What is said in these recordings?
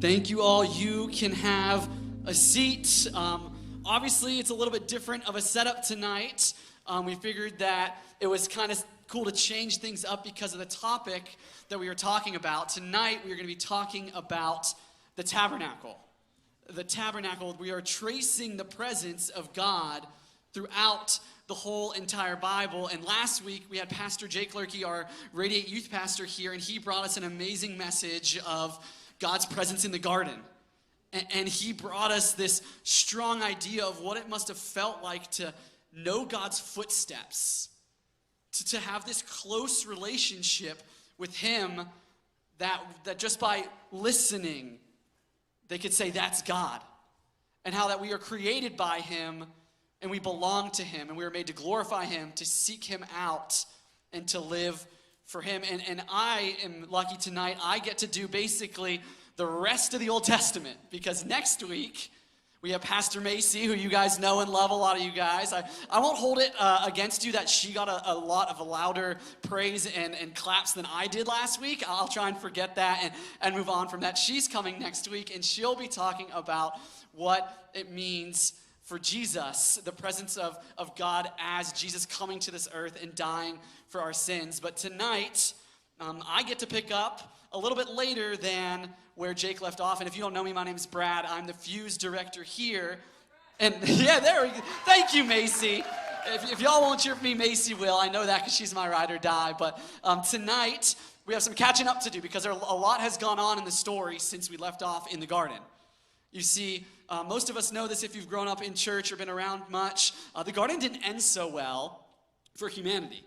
Thank you all. You can have a seat. Obviously, it's a little bit different of a setup tonight. We figured that it was kind of cool to change things up because of the topic that we were talking about. Tonight, we are going to be talking about the tabernacle. The tabernacle, we are tracing the presence of God throughout the whole entire Bible. And last week, we had Pastor Jake Lurkey, our Radiate Youth Pastor here, and he brought us an amazing message of God's presence in the garden. And he brought us this strong idea of what it must have felt like to know God's footsteps, to have this close relationship with him that just by listening, they could say, that's God. And how that we are created by him and we belong to him and we are made to glorify him, to seek him out and to live for him. And I am lucky tonight, I get to do basically the rest of the Old Testament, because next week we have Pastor Macy, who you guys know and love, a lot of you guys. I won't hold it against you that she got a lot of louder praise and claps than I did last week. I'll try and forget that and move on from that. She's coming next week, and she'll be talking about what it means for Jesus, the presence of God as Jesus coming to this earth and dying for our sins. But tonight, I get to pick up a little bit later than where Jake left off. And if you don't know me, my name is Brad. I'm the Fuse director here. And yeah, there we go. Thank you, Macy. If y'all won't cheer for me, Macy will. I know that because she's my ride or die. But tonight, we have some catching up to do because a lot has gone on in the story since we left off in the garden. You see, most of us know this if you've grown up in church or been around much. The garden didn't end so well for humanity.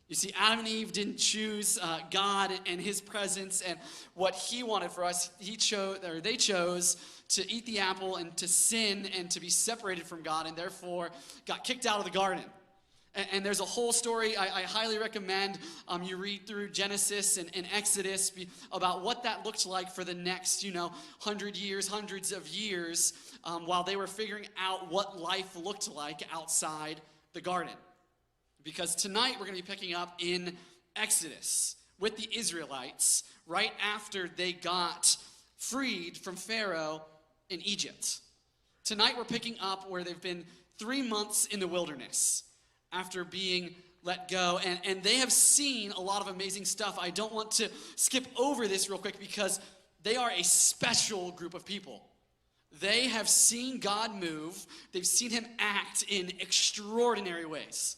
You see, Adam and Eve didn't choose God and his presence and what he wanted for us. They chose to eat the apple and to sin and to be separated from God, and therefore got kicked out of the garden. And there's a whole story I highly recommend you read through Genesis and Exodus about what that looked like for the next, 100 years, hundreds of years, while they were figuring out what life looked like outside the garden. Because tonight we're going to be picking up in Exodus with the Israelites right after they got freed from Pharaoh in Egypt. Tonight we're picking up where they've been 3 months in the wilderness after being let go. And they have seen a lot of amazing stuff. I don't want to skip over this real quick because they are a special group of people. They have seen God move. They've seen him act in extraordinary ways.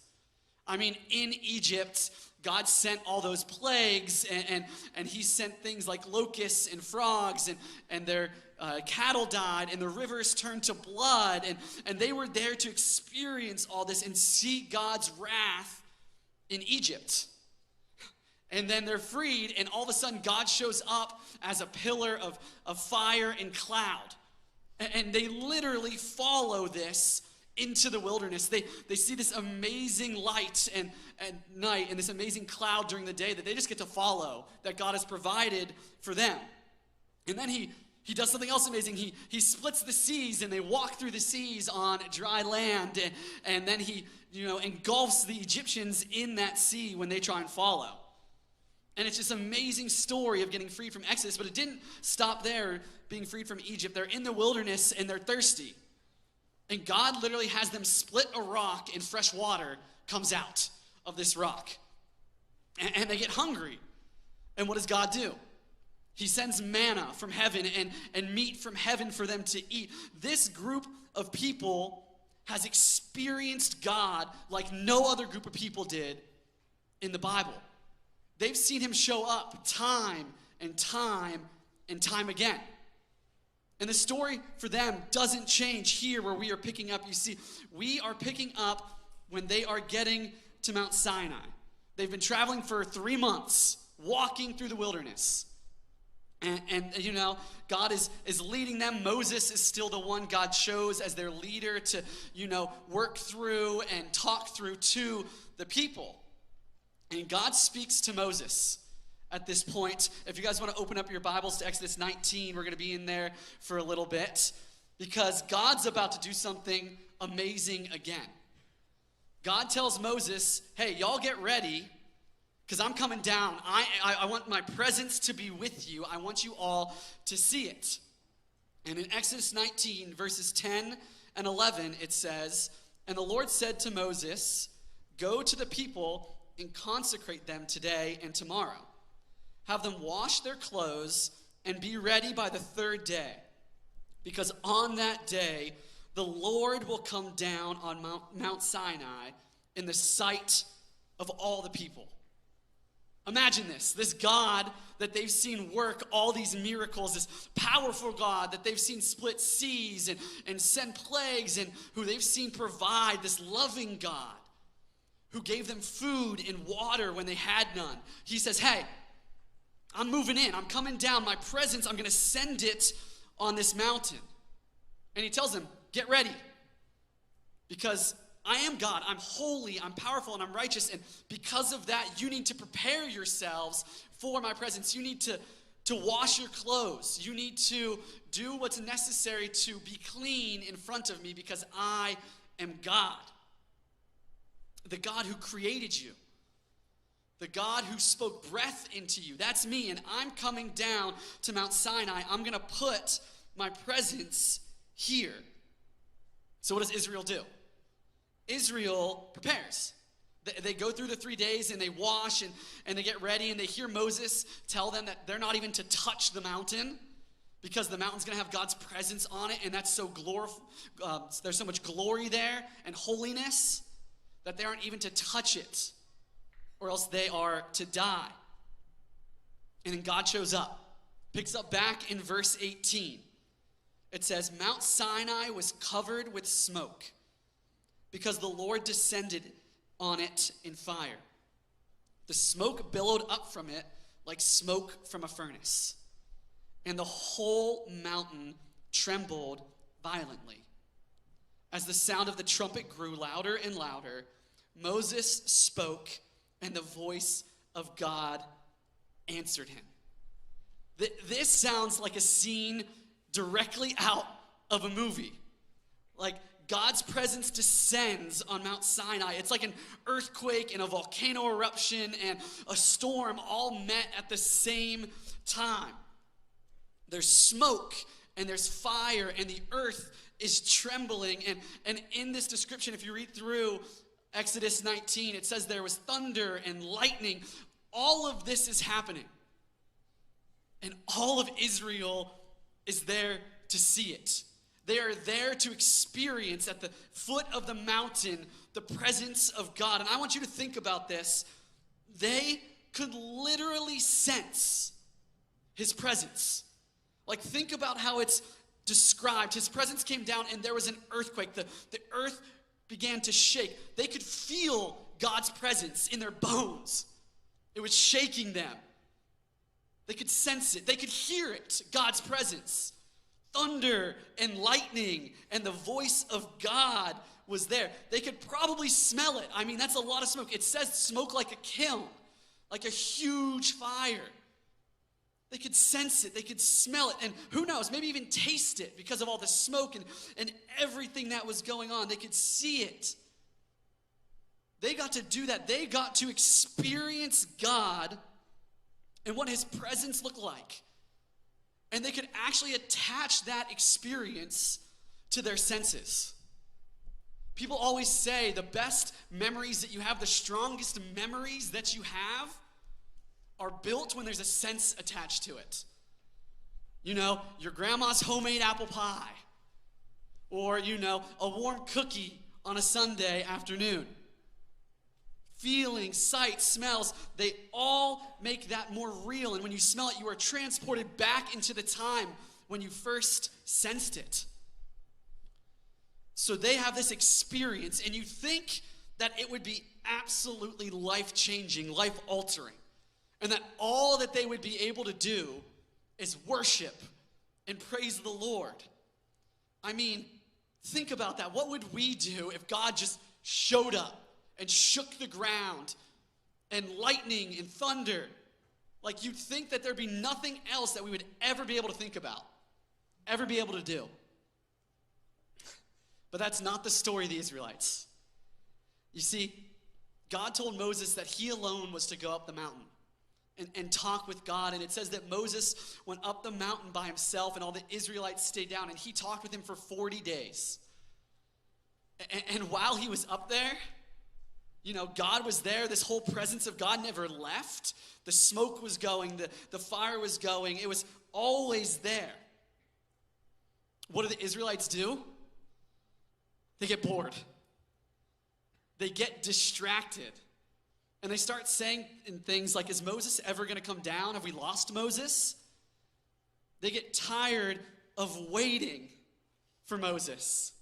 I mean, in Egypt, God sent all those plagues, and he sent things like locusts and frogs, and their cattle died, and the rivers turned to blood, and they were there to experience all this and see God's wrath in Egypt. And then they're freed, and all of a sudden, God shows up as a pillar of fire and cloud. And they literally follow this into the wilderness. They see this amazing light and night and this amazing cloud during the day that they just get to follow, that God has provided for them. And then he does something else amazing. He splits the seas and they walk through the seas on dry land, and then he engulfs the Egyptians in that sea when they try and follow. And it's this amazing story of getting freed from Exodus, but it didn't stop there, being freed from Egypt. They're in the wilderness and they're thirsty. And God literally has them split a rock, and fresh water comes out of this rock. And they get hungry. And what does God do? He sends manna from heaven and meat from heaven for them to eat. This group of people has experienced God like no other group of people did in the Bible. They've seen him show up time and time and time again. And the story for them doesn't change here where we are picking up. You see, we are picking up when they are getting to Mount Sinai. They've been traveling for 3 months, walking through the wilderness. And God is leading them. Moses is still the one God chose as their leader to, work through and talk through to the people. And God speaks to Moses. At this point, if you guys want to open up your Bibles to Exodus 19, we're going to be in there for a little bit because God's about to do something amazing again. God tells Moses, hey, y'all get ready because I'm coming down. I want my presence to be with you. I want you all to see it. And in Exodus 19, verses 10 and 11, it says, "And the Lord said to Moses, 'Go to the people and consecrate them today and tomorrow. Have them wash their clothes and be ready by the third day. Because on that day, the Lord will come down on Mount Sinai in the sight of all the people.'" Imagine this God that they've seen work all these miracles, this powerful God that they've seen split seas and send plagues, and who they've seen provide, this loving God who gave them food and water when they had none. He says, "Hey, I'm moving in. I'm coming down. My presence, I'm going to send it on this mountain." And he tells them, "Get ready. Because I am God. I'm holy. I'm powerful. And I'm righteous. And because of that, you need to prepare yourselves for my presence. You need to wash your clothes. You need to do what's necessary to be clean in front of me, because I am God. The God who created you. The God who spoke breath into you. That's me. And I'm coming down to Mount Sinai. I'm going to put my presence here." So what does Israel do? Israel prepares. They go through the 3 days and they wash and they get ready, and they hear Moses tell them that they're not even to touch the mountain because the mountain's going to have God's presence on it, and that's so there's so much glory there and holiness that they aren't even to touch it, or else they are to die. And then God shows up, picks up back in verse 18. It says, "Mount Sinai was covered with smoke, because the Lord descended on it in fire. The smoke billowed up from it like smoke from a furnace, and the whole mountain trembled violently. As the sound of the trumpet grew louder and louder, Moses spoke, and the voice of God answered him." This sounds like a scene directly out of a movie. Like, God's presence descends on Mount Sinai. It's like an earthquake and a volcano eruption and a storm all met at the same time. There's smoke and there's fire, and the earth is trembling. And in this description, if you read through Exodus 19, it says there was thunder and lightning. All of this is happening. And all of Israel is there to see it. They are there to experience at the foot of the mountain the presence of God. And I want you to think about this. They could literally sense his presence. Like, think about how it's described. His presence came down and there was an earthquake. The earth began to shake. They could feel God's presence in their bones. It was shaking them. They could sense it. They could hear it, God's presence. Thunder and lightning and the voice of God was there. They could probably smell it. I mean, that's a lot of smoke. It says smoke like a kiln, like a huge fire. They could sense it. They could smell it. And who knows, maybe even taste it because of all the smoke and everything that was going on. They could see it. They got to do that. They got to experience God and what his presence looked like. And they could actually attach that experience to their senses. People always say the best memories that you have, the strongest memories that you have, are built when there's a sense attached to it. You know, your grandma's homemade apple pie. Or, you know, a warm cookie on a Sunday afternoon. Feelings, sights, smells, they all make that more real. And when you smell it, you are transported back into the time when you first sensed it. So they have this experience, and you think that it would be absolutely life-changing, life-altering, and that all that they would be able to do is worship and praise the Lord. I mean, think about that. What would we do if God just showed up and shook the ground and lightning and thunder? Like, you'd think that there'd be nothing else that we would ever be able to think about, ever be able to do. But that's not the story of the Israelites. You see, God told Moses that he alone was to go up the mountain. and talk with God. And it says that Moses went up the mountain by himself and all the Israelites stayed down, and he talked with him for 40 days. And while he was up there, God was there. This whole presence of God never left. The smoke was going, the fire was going. It was always there. What do the Israelites do? They get bored. They get distracted. And they start saying things like, is Moses ever going to come down? Have we lost Moses? They get tired of waiting for Moses.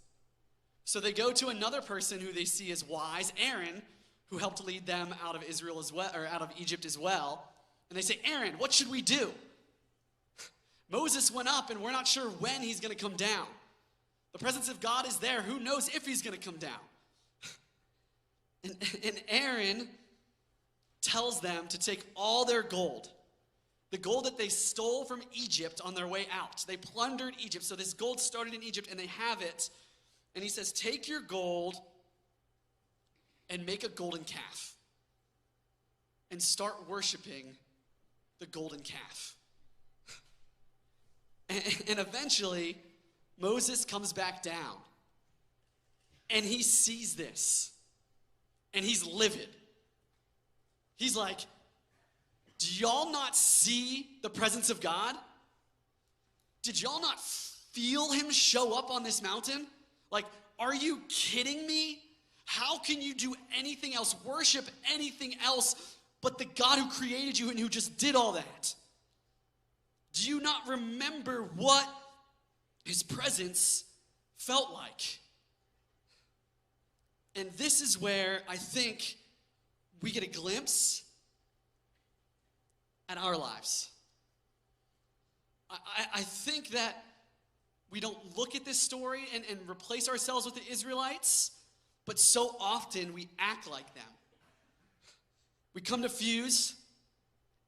So they go to another person who they see as wise, Aaron, who helped lead them out of Israel as well, or out of Egypt as well. And they say, Aaron, what should we do? Moses went up and we're not sure when he's going to come down. The presence of God is there. Who knows if he's going to come down? And Aaron tells them to take all their gold, the gold that they stole from Egypt on their way out. They plundered Egypt. So this gold started in Egypt and they have it. And he says, take your gold and make a golden calf and start worshiping the golden calf. And eventually, Moses comes back down and he sees this and he's livid. He's like, do y'all not see the presence of God? Did y'all not feel him show up on this mountain? Like, are you kidding me? How can you do anything else, worship anything else but the God who created you and who just did all that? Do you not remember what his presence felt like? And this is where I think we get a glimpse at our lives. I think that we don't look at this story and replace ourselves with the Israelites, but so often we act like them. We come to Fuse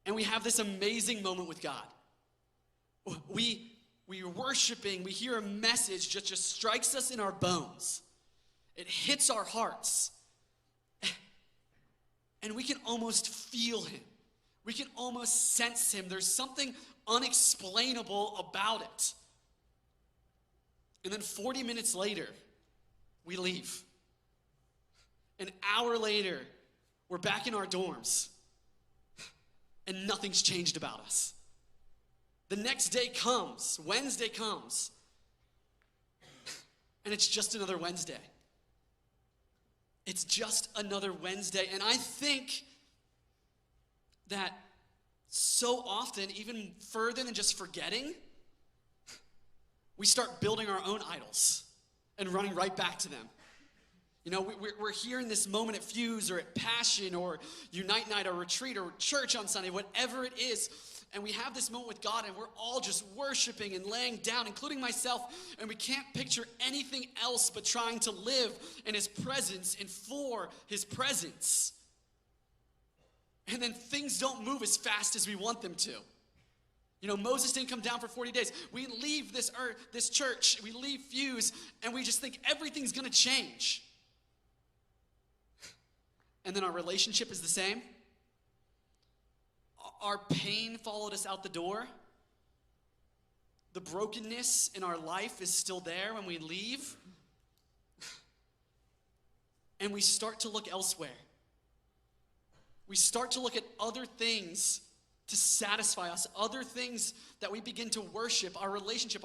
and we have this amazing moment with God. We are worshiping, we hear a message that just strikes us in our bones. It hits our hearts. And we can almost feel him. We can almost sense him. There's something unexplainable about it. And then 40 minutes later, we leave. An hour later, we're back in our dorms. And nothing's changed about us. The next day comes, Wednesday comes, and it's just another Wednesday. It's just another Wednesday. And I think that so often, even further than just forgetting, we start building our own idols and running right back to them. We're here in this moment at Fuse or at Passion or Unite Night or Retreat or church on Sunday, whatever it is. And we have this moment with God and we're all just worshiping and laying down, including myself, and we can't picture anything else but trying to live in his presence and for his presence. And then things don't move as fast as we want them to. Moses didn't come down for 40 days. We leave this church, we leave Fuse, and we just think everything's gonna change. And then our relationship is the same. Our pain followed us out the door. The brokenness in our life is still there when we leave. And we start to look elsewhere. We start to look at other things to satisfy us, other things that we begin to worship, our relationship,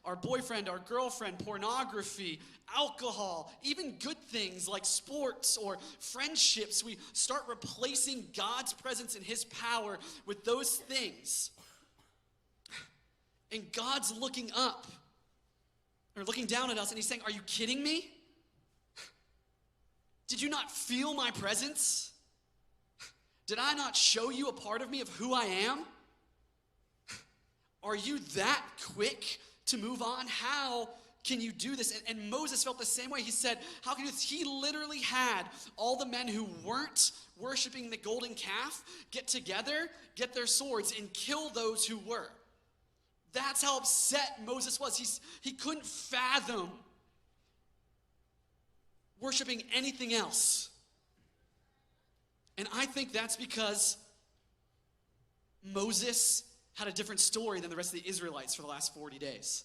our boyfriend, our girlfriend, pornography, alcohol, even good things like sports or friendships. We start replacing God's presence and his power with those things. And God's looking up, or looking down at us, and he's saying, are you kidding me? Did you not feel my presence? Did I not show you a part of me of who I am? Are you that quick to move on? How can you do this? And Moses felt the same way. He said, how can you do this? He literally had all the men who weren't worshiping the golden calf get together, get their swords, and kill those who were. That's how upset Moses was. He couldn't fathom worshiping anything else. And I think that's because Moses had a different story than the rest of the Israelites for the last 40 days.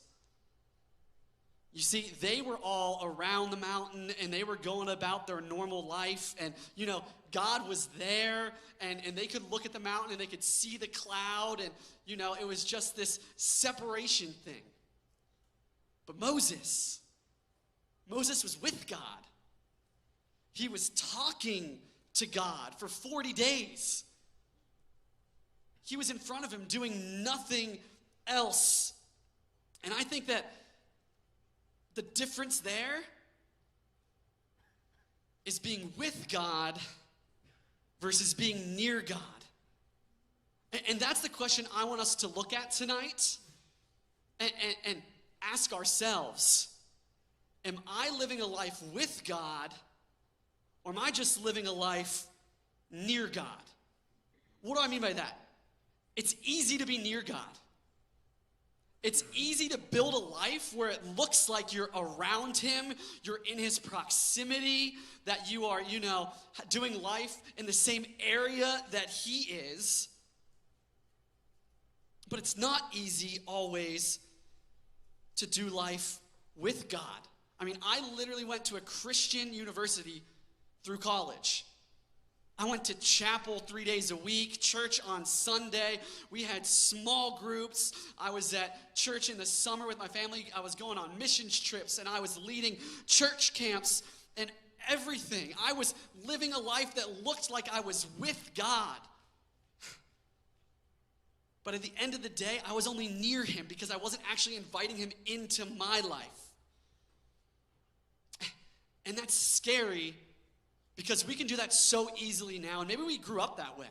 You see, they were all around the mountain, and they were going about their normal life, and, God was there, and they could look at the mountain, and they could see the cloud, and, it was just this separation thing. But Moses was with God. He was talking to God for 40 days. He was in front of him doing nothing else. And I think that the difference there is being with God versus being near God. And that's the question I want us to look at tonight and ask ourselves. Am I living a life with God, or am I just living a life near God? What do I mean by that? It's easy to be near God. It's easy to build a life where it looks like you're around him, you're in his proximity, that you are, doing life in the same area that he is. But it's not easy always to do life with God. I mean, I literally went to a Christian university through college. I went to chapel 3 days a week, church on Sunday. We had small groups. I was at church in the summer with my family. I was going on missions trips, and I was leading church camps and everything. I was living a life that looked like I was with God. But at the end of the day, I was only near him because I wasn't actually inviting him into my life. And that's scary, because we can do that so easily now, and maybe we grew up that way.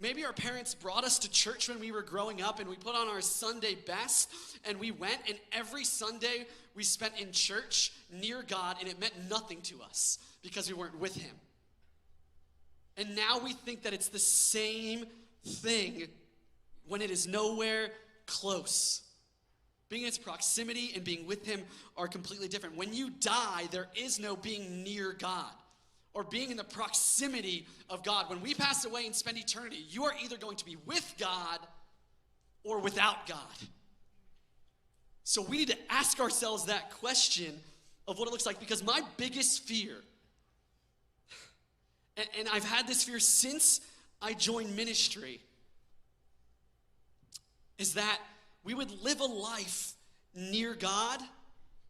Maybe our parents brought us to church when we were growing up, and we put on our Sunday best, and we went, and every Sunday we spent in church near God, and it meant nothing to us because we weren't with him. And now we think that it's the same thing when it is nowhere close. Being in his proximity and being with him are completely different. When you die, there is no being near God or being in the proximity of God. When we pass away and spend eternity, you are either going to be with God or without God. So we need to ask ourselves that question of what it looks like, because my biggest fear, and I've had this fear since I joined ministry, is that we would live a life near God,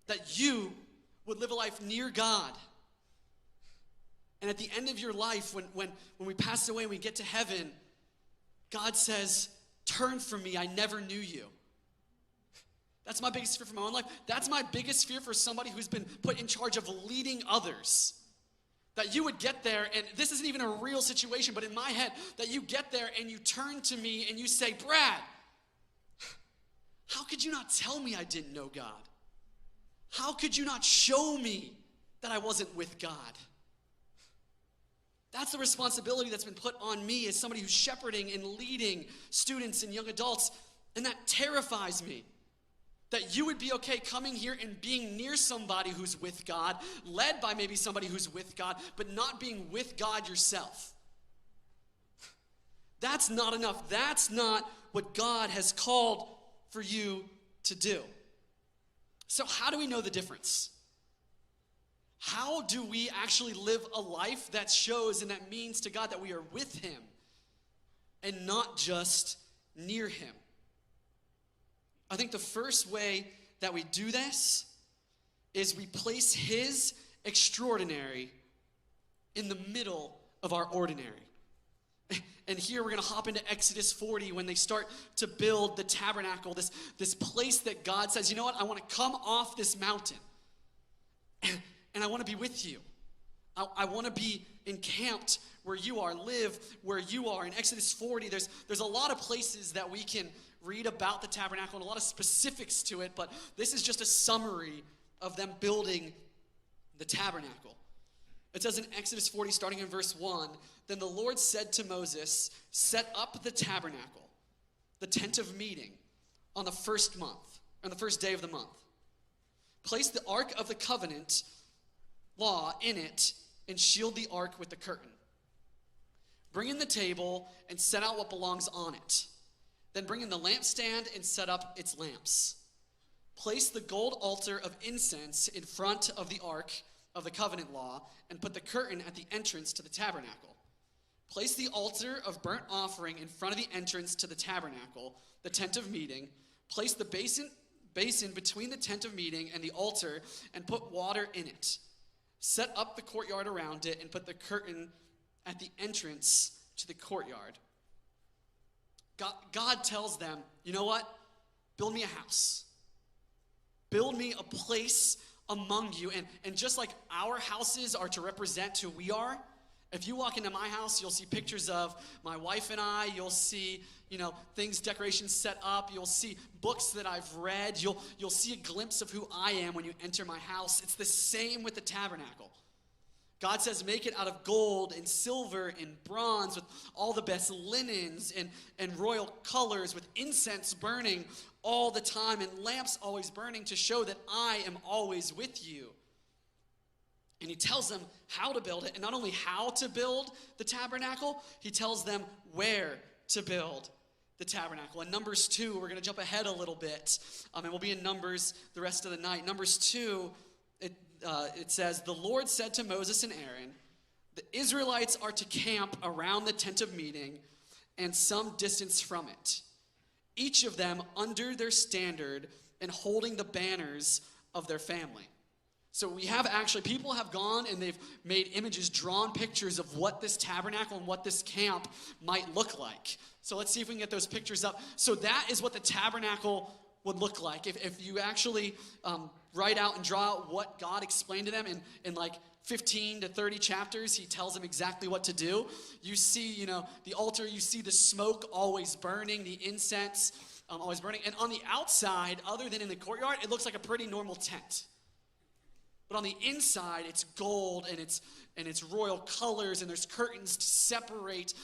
that you would live a life near God. And at the end of your life, when we pass away and we get to heaven, God says, "Turn from me, I never knew you." That's my biggest fear for my own life. That's my biggest fear for somebody who's been put in charge of leading others. That you would get there, and this isn't even a real situation, but in my head, that you get there and you turn to me and you say, "Brad, how could you not tell me I didn't know God? How could you not show me that I wasn't with God?" That's the responsibility that's been put on me as somebody who's shepherding and leading students and young adults, and that terrifies me. That you would be okay coming here and being near somebody who's with God, led by maybe somebody who's with God, but not being with God yourself. That's not enough. That's not what God has called for you to do. So how do we know the difference? How do we actually live a life that shows and that means to God that we are with him and not just near him? I think the first way that we do this is we place his extraordinary in the middle of our ordinary. And here we're going to hop into Exodus 40 when they start to build the tabernacle, this place that God says, "You know what, I want to come off this mountain and I want to be with you. I want to be encamped where you are, live where you are." In Exodus 40, there's a lot of places that we can read about the tabernacle and a lot of specifics to it, but this is just a summary of them building the tabernacle. It says in Exodus 40, starting in verse 1, "Then the Lord said to Moses, 'Set up the tabernacle, the tent of meeting, on the first day of the month. Place the ark of the covenant law in it, and shield the ark with the curtain. Bring in the table and set out what belongs on it. Then bring in the lampstand and set up its lamps. Place the gold altar of incense in front of the ark of the covenant law and put the curtain at the entrance to the tabernacle. Place the altar of burnt offering in front of the entrance to the tabernacle, the tent of meeting. Place the basin between the tent of meeting and the altar and put water in it. Set up the courtyard around it and put the curtain at the entrance to the courtyard. God tells them, you know what? Build me a house. Build me a place among you. And just like our houses are to represent who we are, if you walk into my house, you'll see pictures of my wife and I. You'll see, things, decorations set up. You'll see books that I've read. You'll see a glimpse of who I am when you enter my house. It's the same with the tabernacle. God says, make it out of gold and silver and bronze with all the best linens and royal colors, with incense burning all the time and lamps always burning to show that I am always with you. And he tells them how to build it, and not only how to build the tabernacle, he tells them where to build the tabernacle. In Numbers 2, we're going to jump ahead a little bit, and we'll be in Numbers the rest of the night. Numbers 2, it says, the Lord said to Moses and Aaron, the Israelites are to camp around the tent of meeting and some distance from it, each of them under their standard and holding the banners of their family. So we have people have gone and they've made images, drawn pictures of what this tabernacle and what this camp might look like. So let's see if we can get those pictures up. So that is what the tabernacle would look like. If you actually write out and draw out what God explained to them in like 15 to 30 chapters, he tells them exactly what to do. You see, the altar, you see the smoke always burning, the incense always burning. And on the outside, other than in the courtyard, it looks like a pretty normal tent. But on the inside, it's gold and it's royal colors, and there's curtains to separate,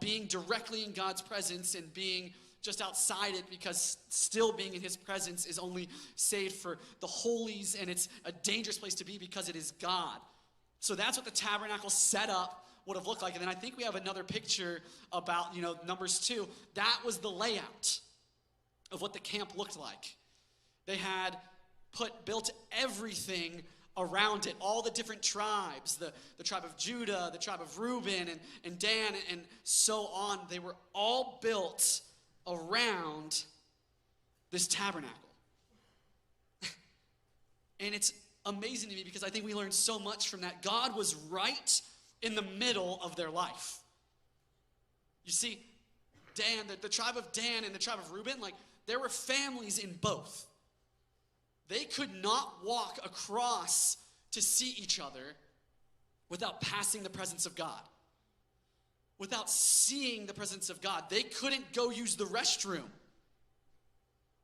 being directly in God's presence and being just outside it, because still being in his presence is only saved for the holies, and it's a dangerous place to be because it is God. So that's what the tabernacle setup would have looked like. And then I think we have another picture about, Numbers 2. That was the layout of what the camp looked like. They had built everything around it, all the different tribes, the tribe of Judah, the tribe of Reuben, and Dan, and so on. They were all built around this tabernacle. And it's amazing to me because I think we learn so much from that. God was right in the middle of their life. You see, Dan, the tribe of Dan and the tribe of Reuben, there were families in both. They could not walk across to see each other without passing the presence of God. Without seeing the presence of God. They couldn't go use the restroom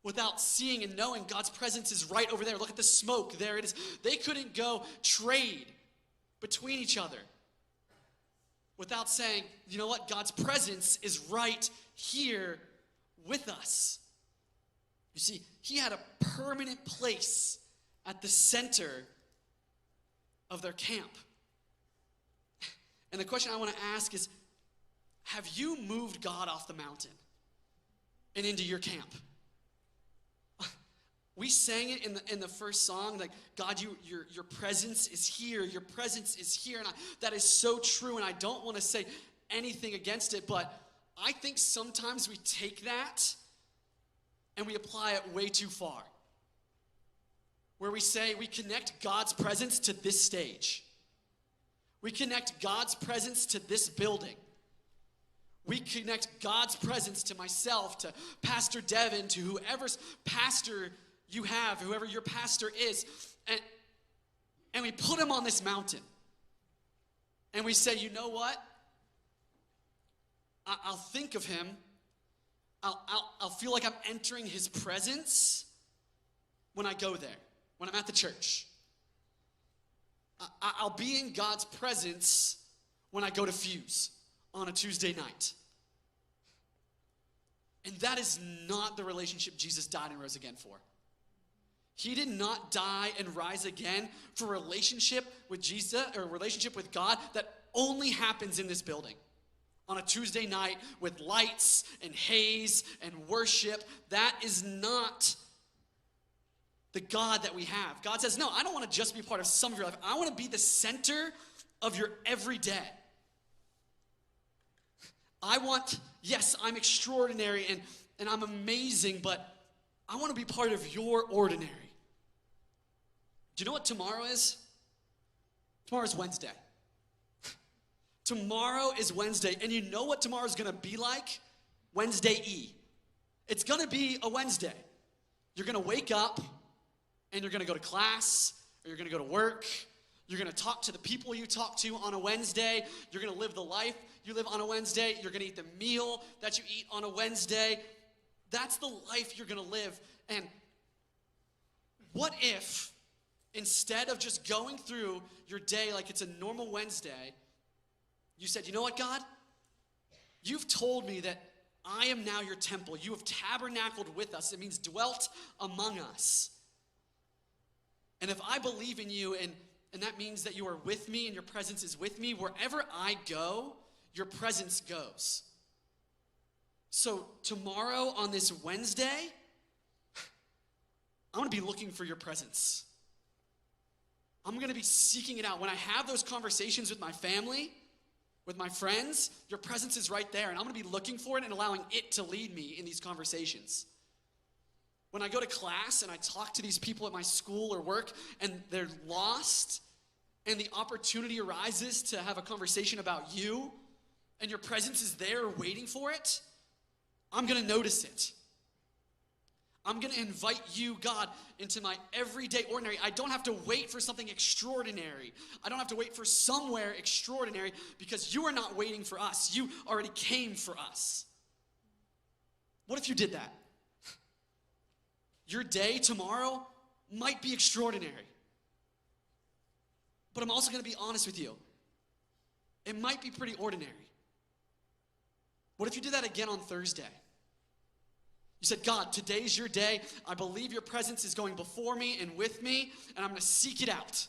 without seeing and knowing God's presence is right over there. Look at the smoke. There it is. They couldn't go trade between each other without saying, you know what? God's presence is right here with us. You see, he had a permanent place at the center of their camp. And the question I want to ask is, have you moved God off the mountain and into your camp? We sang it in the first song, like, God, your presence is here. Your presence is here. And that is so true, and I don't want to say anything against it, but I think sometimes we take that and we apply it way too far. Where we say we connect God's presence to this stage. We connect God's presence to this building. We connect God's presence to myself, to Pastor Devin, to whoever's pastor you have, whoever your pastor is, and we put him on this mountain. And we say, you know what? I'll think of him. I'll feel like I'm entering his presence when I go there, when I'm at the church. I'll be in God's presence when I go to Fuse on a Tuesday night. And that is not the relationship Jesus died and rose again for. He did not die and rise again for a relationship with Jesus, or a relationship with God that only happens in this building on a Tuesday night with lights and haze and worship. That is not the God that we have. God says, no, I don't want to just be part of some of your life. I want to be the center of your everyday. Yes, I'm extraordinary and I'm amazing, but I want to be part of your ordinary. Do you know what tomorrow is? Tomorrow's Wednesday. Tomorrow is Wednesday, and you know what tomorrow's gonna be like? Wednesday-y. It's gonna be a Wednesday. You're gonna wake up, and you're gonna go to class, or you're gonna go to work. You're gonna talk to the people you talk to on a Wednesday. You're gonna live the life you live on a Wednesday. You're gonna eat the meal that you eat on a Wednesday. That's the life you're gonna live. And what if, instead of just going through your day like it's a normal Wednesday, you said, you know what, God? You've told me that I am now your temple. You have tabernacled with us. It means dwelt among us. And if I believe in you, and that means that you are with me and your presence is with me, wherever I go, your presence goes. So tomorrow on this Wednesday, I'm going to be looking for your presence. I'm going to be seeking it out. When I have those conversations with my family, with my friends, your presence is right there, and I'm going to be looking for it and allowing it to lead me in these conversations. When I go to class and I talk to these people at my school or work and they're lost, and the opportunity arises to have a conversation about you, and your presence is there waiting for it, I'm going to notice it. I'm going to invite you, God, into my everyday ordinary. I don't have to wait for something extraordinary. I don't have to wait for somewhere extraordinary, because you are not waiting for us. You already came for us. What if you did that? Your day tomorrow might be extraordinary. But I'm also going to be honest with you. It might be pretty ordinary. What if you did that again on Thursday? You said, God, today's your day. I believe your presence is going before me and with me, and I'm going to seek it out.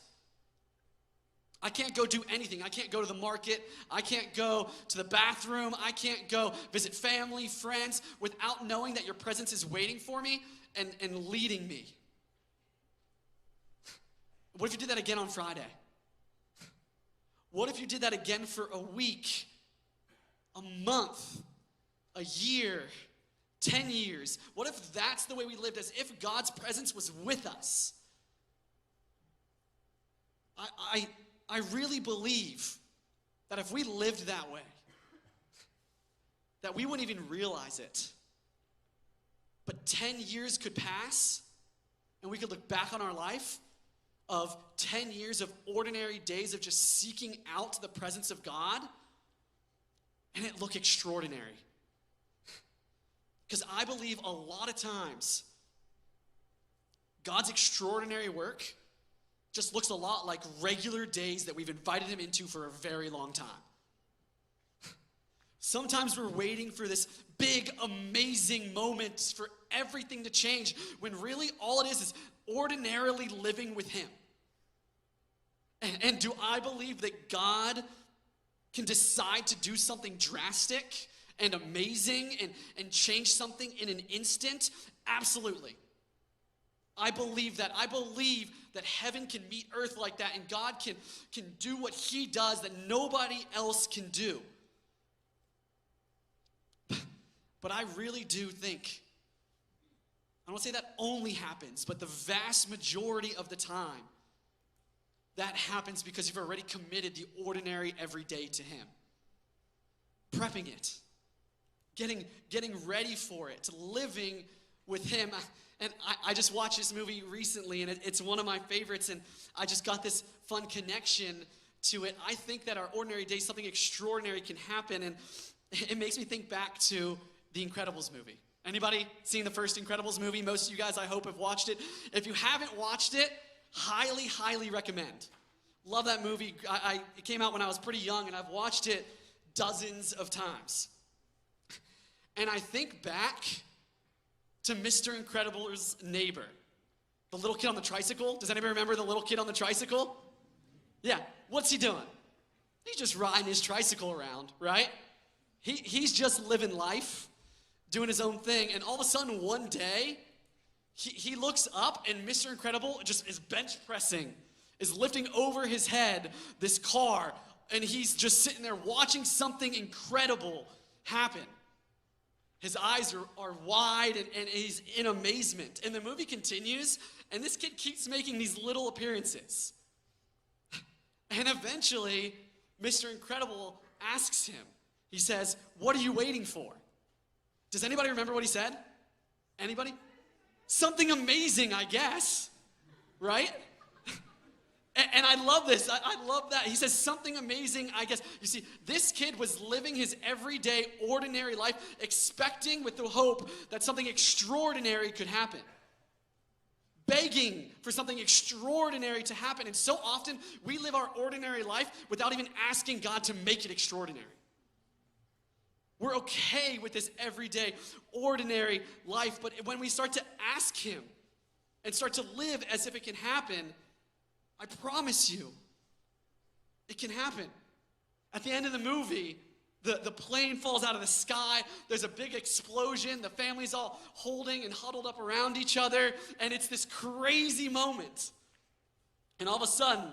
I can't go do anything. I can't go to the market. I can't go to the bathroom. I can't go visit family, friends, without knowing that your presence is waiting for me and leading me. What if you did that again on Friday? What if you did that again for a week, a month, a year, 10 years? What if that's the way we lived, as if God's presence was with us? I really believe that if we lived that way, that we wouldn't even realize it. But 10 years could pass, and we could look back on our life of 10 years of ordinary days of just seeking out the presence of God, and it look extraordinary. Because I believe a lot of times, God's extraordinary work just looks a lot like regular days that we've invited him into for a very long time. Sometimes we're waiting for this big, amazing moment for everything to change, when really all it is ordinarily living with him. And do I believe that God can decide to do something drastic and amazing and change something in an instant? Absolutely. I believe that. I believe that heaven can meet earth like that, and God can do what he does that nobody else can do. But I really do think, I don't say that only happens, but the vast majority of the time, that happens because you've already committed the ordinary everyday to him. Prepping it. Getting ready for it. Living with him. And I just watched this movie recently, and it's one of my favorites, and I just got this fun connection to it. I think that our ordinary days, something extraordinary can happen, and it makes me think back to the Incredibles movie. Anybody seen the first Incredibles movie? Most of you guys, I hope, have watched it. If you haven't watched it, highly, highly recommend. Love that movie. It came out when I was pretty young, and I've watched it dozens of times. And I think back to Mr. Incredible's neighbor, the little kid on the tricycle. Does anybody remember the little kid on the tricycle? Yeah, what's he doing? He's just riding his tricycle around, right? He's just living life, doing his own thing, and all of a sudden one day, he looks up and Mr. Incredible just is bench pressing, is lifting over his head this car, and he's just sitting there watching something incredible happen. His eyes are wide, and he's in amazement. And the movie continues, and this kid keeps making these little appearances. And eventually, Mr. Incredible asks him, he says, "What are you waiting for?" Does anybody remember what he said? Anybody? Something amazing, I guess, right? And I love this. I love that. He says something amazing, I guess. You see, this kid was living his everyday, ordinary life, expecting with the hope that something extraordinary could happen. Begging for something extraordinary to happen. And so often, we live our ordinary life without even asking God to make it extraordinary. We're okay with this everyday, ordinary life, but when we start to ask him and start to live as if it can happen, I promise you, it can happen. At the end of the movie, the plane falls out of the sky, there's a big explosion, the family's all holding and huddled up around each other, and it's this crazy moment. And all of a sudden,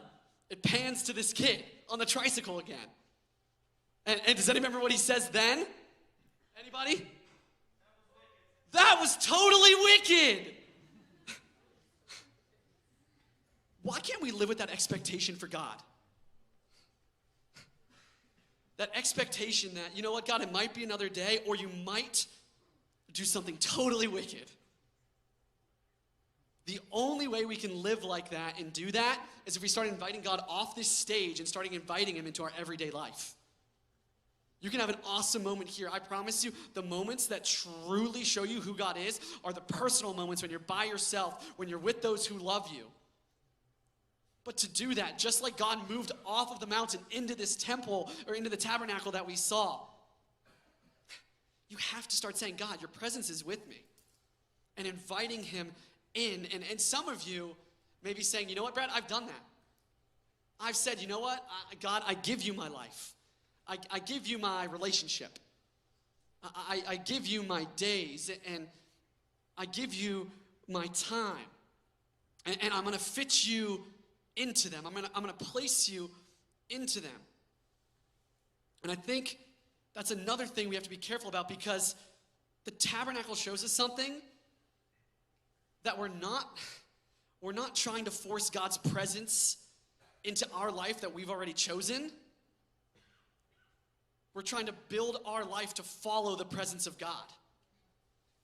it pans to this kid on the tricycle again. And does anybody remember what he says then? Anybody? That was totally wicked. Why can't we live with that expectation for God? That expectation that, you know what, God, it might be another day, or you might do something totally wicked. The only way we can live like that and do that is if we start inviting God off this stage and starting inviting him into our everyday life. You can have an awesome moment here. I promise you, the moments that truly show you who God is are the personal moments when you're by yourself, when you're with those who love you. But to do that, just like God moved off of the mountain into this temple or into the tabernacle that we saw, you have to start saying, God, your presence is with me, and inviting him in. And some of you may be saying, you know what, Brad, I've done that. I've said, you know what, God, I give you my life. I give you my relationship. I give you my days, and I give you my time. And I'm going to fit you into them. I'm going to place you into them. And I think that's another thing we have to be careful about, because the tabernacle shows us something that we're not trying to force God's presence into our life that we've already chosen. We're trying to build our life to follow the presence of God.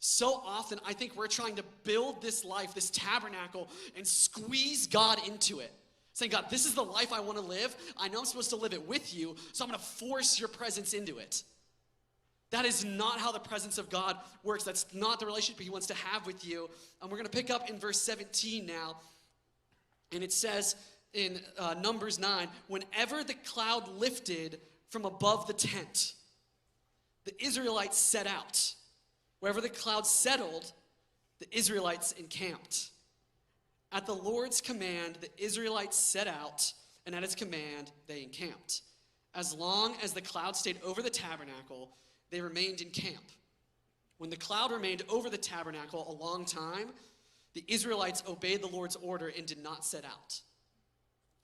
So often, I think we're trying to build this life, this tabernacle, and squeeze God into it. Saying, God, this is the life I want to live. I know I'm supposed to live it with you, so I'm going to force your presence into it. That is not how the presence of God works. That's not the relationship he wants to have with you. And we're going to pick up in verse 17 now. And it says in Numbers 9, whenever the cloud lifted from above the tent, the Israelites set out. Wherever the cloud settled, the Israelites encamped. At the Lord's command, the Israelites set out, and at his command, they encamped. As long as the cloud stayed over the tabernacle, they remained in camp. When the cloud remained over the tabernacle a long time, the Israelites obeyed the Lord's order and did not set out.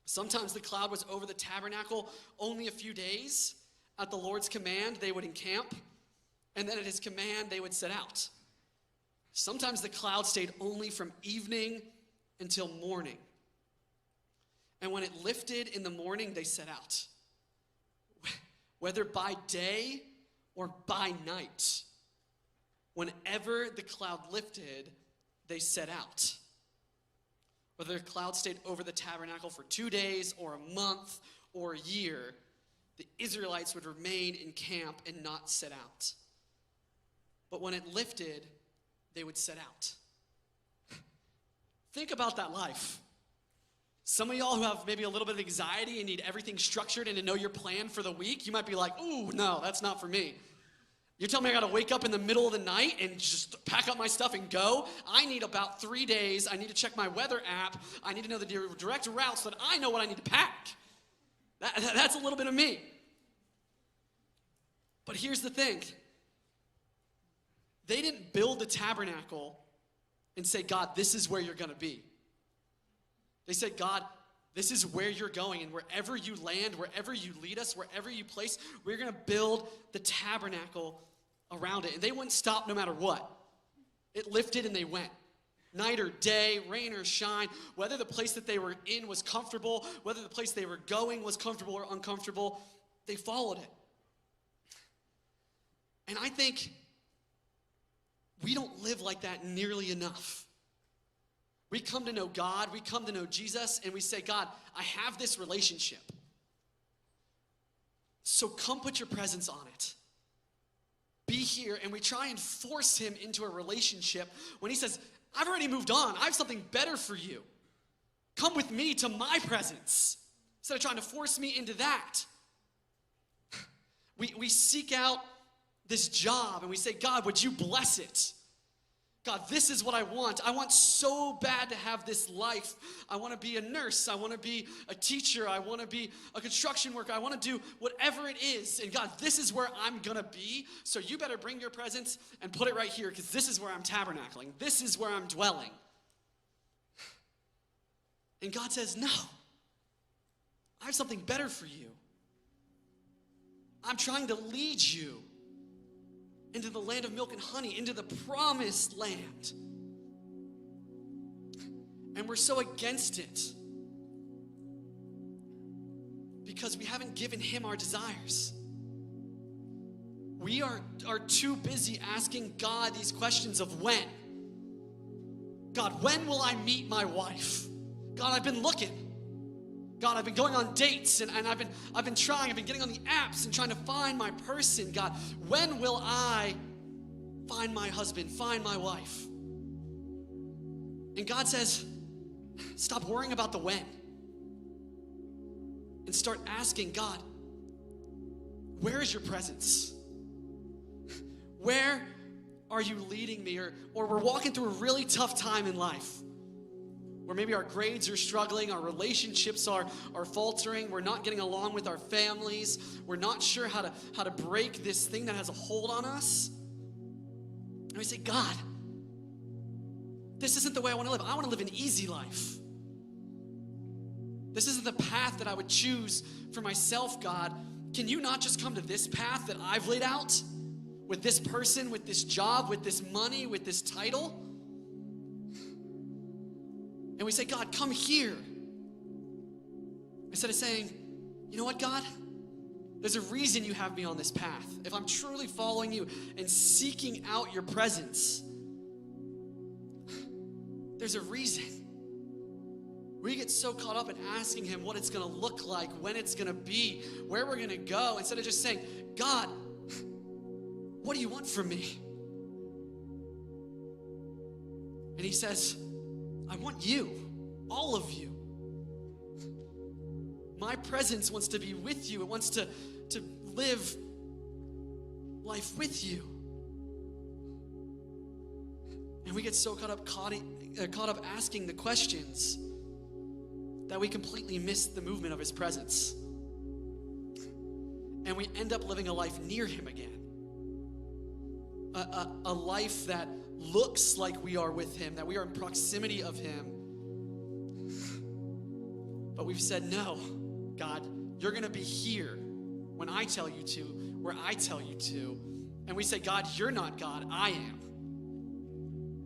Sometimes the cloud was over the tabernacle only a few days. At the Lord's command, they would encamp, and then at his command, they would set out. Sometimes the cloud stayed only from evening until morning. And when it lifted in the morning, they set out. Whether by day or by night, whenever the cloud lifted, they set out. Whether the cloud stayed over the tabernacle for 2 days or a month or a year, the Israelites would remain in camp and not set out. But when it lifted, they would set out. Think about that life. Some of y'all who have maybe a little bit of anxiety and need everything structured and to know your plan for the week, you might be like, ooh, no, that's not for me. You're telling me I got to wake up in the middle of the night and just pack up my stuff and go? I need about 3 days. I need to check my weather app. I need to know the direct route so that I know what I need to pack. That's a little bit of me. But here's the thing. They didn't build the tabernacle and say, God, this is where you're going to be. They said, God, this is where you're going, and wherever you land, wherever you lead us, wherever you place, we're going to build the tabernacle around it. And they wouldn't stop no matter what. It lifted and they went. Night or day, rain or shine, whether the place that they were in was comfortable, whether the place they were going was comfortable or uncomfortable, they followed it. And I think we don't live like that nearly enough. We come to know God, we come to know Jesus, and we say, God, I have this relationship. So come put your presence on it. Be here, and we try and force him into a relationship when he says, I've already moved on. I have something better for you. Come with me to my presence. Instead of trying to force me into that. We seek out this job, and we say, God, would you bless it? God, this is what I want. I want so bad to have this life. I want to be a nurse. I want to be a teacher. I want to be a construction worker. I want to do whatever it is. And God, this is where I'm going to be. So you better bring your presence and put it right here, because this is where I'm tabernacling. This is where I'm dwelling. And God says, no. I have something better for you. I'm trying to lead you into the land of milk and honey, into the promised land. And we're so against it because we haven't given him our desires. We are too busy asking God these questions of when. God, when will I meet my wife? God, I've been looking. God, I've been going on dates, and I've been trying. I've been getting on the apps and trying to find my person. God, when will I find my husband, find my wife? And God says, stop worrying about the when and start asking God, where is your presence? Where are you leading me? Or we're walking through a really tough time in life, where maybe our grades are struggling, our relationships are faltering, we're not getting along with our families, we're not sure how to break this thing that has a hold on us. And we say, God, this isn't the way I want to live. I want to live an easy life. This isn't the path that I would choose for myself, God. Can you not just come to this path that I've laid out with this person, with this job, with this money, with this title? And we say, God, come here. Instead of saying, you know what, God? There's a reason you have me on this path. If I'm truly following you and seeking out your presence, there's a reason. We get so caught up in asking him what it's going to look like, when it's going to be, where we're going to go, instead of just saying, God, what do you want from me? And he says, I want you, all of you. My presence wants to be with you. It wants to live life with you. And we get so caught up asking the questions that we completely miss the movement of his presence. And we end up living a life near him again. A life that looks like we are with him, that we are in proximity of him. But we've said, no, God, you're going to be here when I tell you to, where I tell you to. And we say, God, you're not God, I am.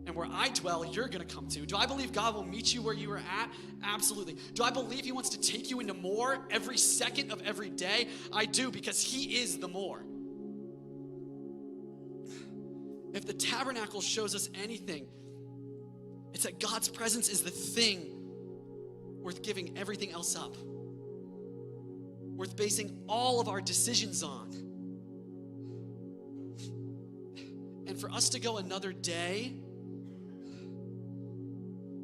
And where I dwell, you're going to come to. Do I believe God will meet you where you are at? Absolutely. Do I believe he wants to take you into more every second of every day? I do, because he is the more. If the tabernacle shows us anything, it's that God's presence is the thing worth giving everything else up, worth basing all of our decisions on. And for us to go another day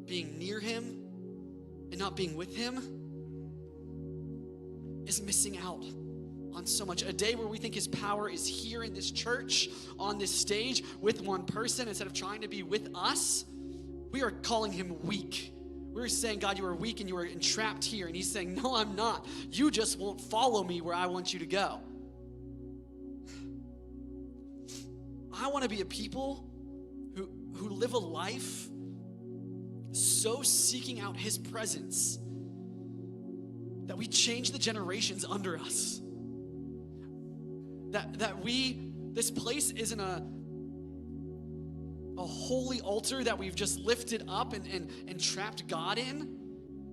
being near him and not being with him is missing out on so much. A day where we think his power is here in this church, on this stage, with one person, instead of trying to be with us, we are calling him weak. We're saying, God, you are weak and you are entrapped here. And he's saying, no, I'm not. You just won't follow me where I want you to go. I want to be a people who live a life so seeking out his presence that we change the generations under us. This place isn't a holy altar that we've just lifted up and trapped God in,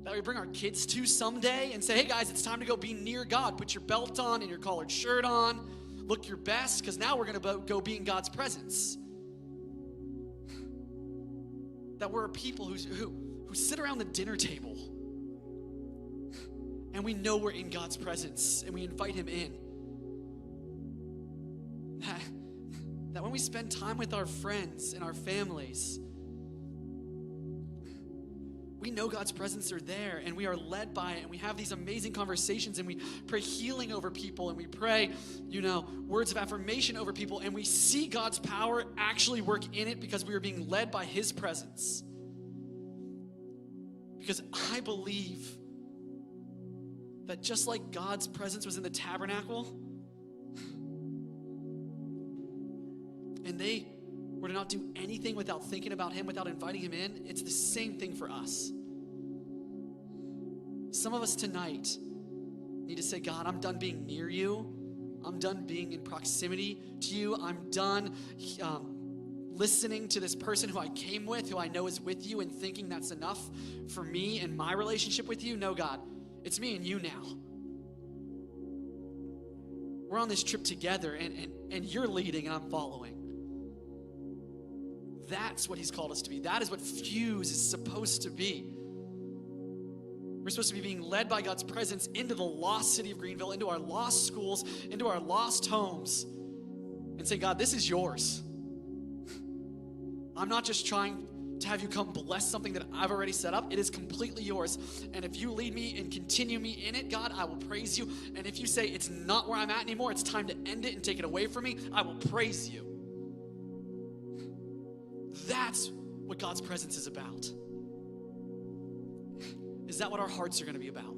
that we bring our kids to someday and say, hey guys, it's time to go be near God. Put your belt on and your collared shirt on. Look your best, because now we're going to go be in God's presence. That we're a people who sit around the dinner table and we know we're in God's presence and we invite him in. That when we spend time with our friends and our families, we know God's presence are there and we are led by it, and we have these amazing conversations and we pray healing over people and we pray, words of affirmation over people, and we see God's power actually work in it because we are being led by his presence. Because I believe that just like God's presence was in the tabernacle, and they were to not do anything without thinking about him, without inviting him in, it's the same thing for us. Some of us tonight need to say, God, I'm done being near you. I'm done being in proximity to you. I'm done listening to this person who I came with, who I know is with you, and thinking that's enough for me and my relationship with you. No, God, it's me and you now. We're on this trip together, and you're leading and I'm following. That's what he's called us to be. That is what Fuse is supposed to be. We're supposed to be being led by God's presence into the lost city of Greenville, into our lost schools, into our lost homes, and say, God, this is yours. I'm not just trying to have you come bless something that I've already set up. It is completely yours. And if you lead me and continue me in it, God, I will praise you. And if you say it's not where I'm at anymore, it's time to end it and take it away from me, I will praise you. That's what God's presence is about. Is that what our hearts are going to be about?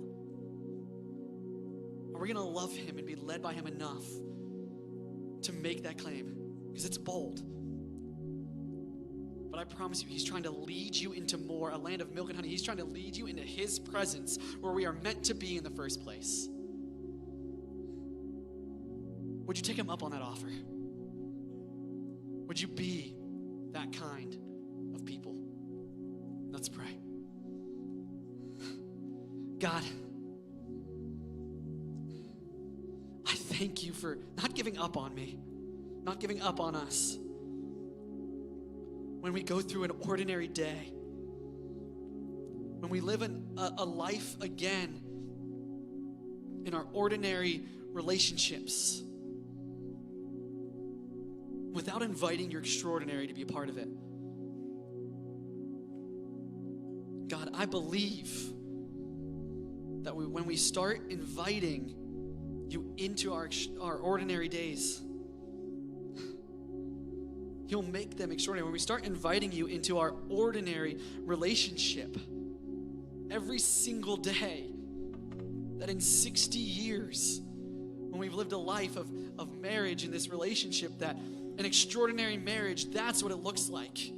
Are we going to love him and be led by him enough to make that claim? Because it's bold. But I promise you, he's trying to lead you into more, a land of milk and honey. He's trying to lead you into his presence where we are meant to be in the first place. Would you take him up on that offer? Would you be that kind of people? Let's pray. God, I thank you for not giving up on me, not giving up on us. When we go through an ordinary day, when we live a life again in our ordinary relationships, without inviting your extraordinary to be a part of it. God, I believe that when we start inviting you into our ordinary days, you'll make them extraordinary. When we start inviting you into our ordinary relationship every single day, that in 60 years, when we've lived a life of marriage in this relationship, that an extraordinary marriage, that's what it looks like.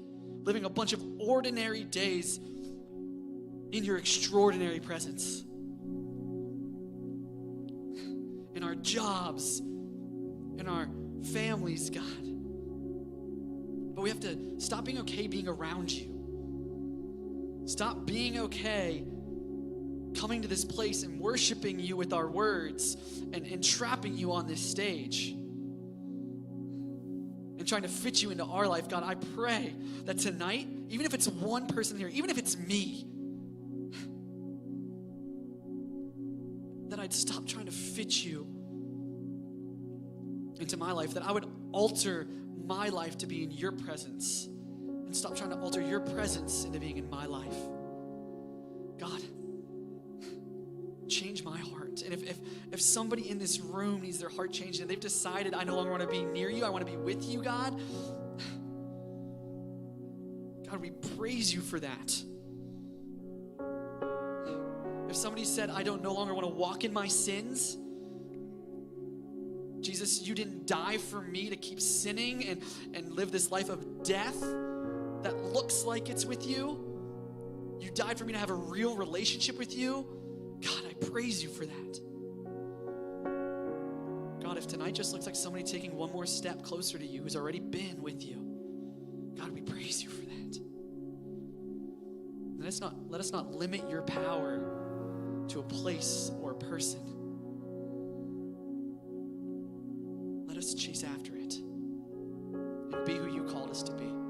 Living a bunch of ordinary days in your extraordinary presence. In our jobs, in our families, God. But we have to stop being okay being around you. Stop being okay coming to this place and worshiping you with our words and trapping you on this stage and trying to fit you into our life. God, I pray that tonight, even if it's one person here, even if it's me, that I'd stop trying to fit you into my life, that I would alter my life to be in your presence and stop trying to alter your presence into being in my life. God, change my heart. And if somebody in this room needs their heart changed and they've decided, I no longer want to be near you, I want to be with you, God, we praise you for that. If somebody said, I don't no longer want to walk in my sins, Jesus, you didn't die for me to keep sinning and live this life of death that looks like it's with you. You died for me to have a real relationship with you. God, I praise you for that. God, if tonight just looks like somebody taking one more step closer to you who's already been with you, God, we praise you for that. Let us not limit your power to a place or a person. Let us chase after it and be who you called us to be.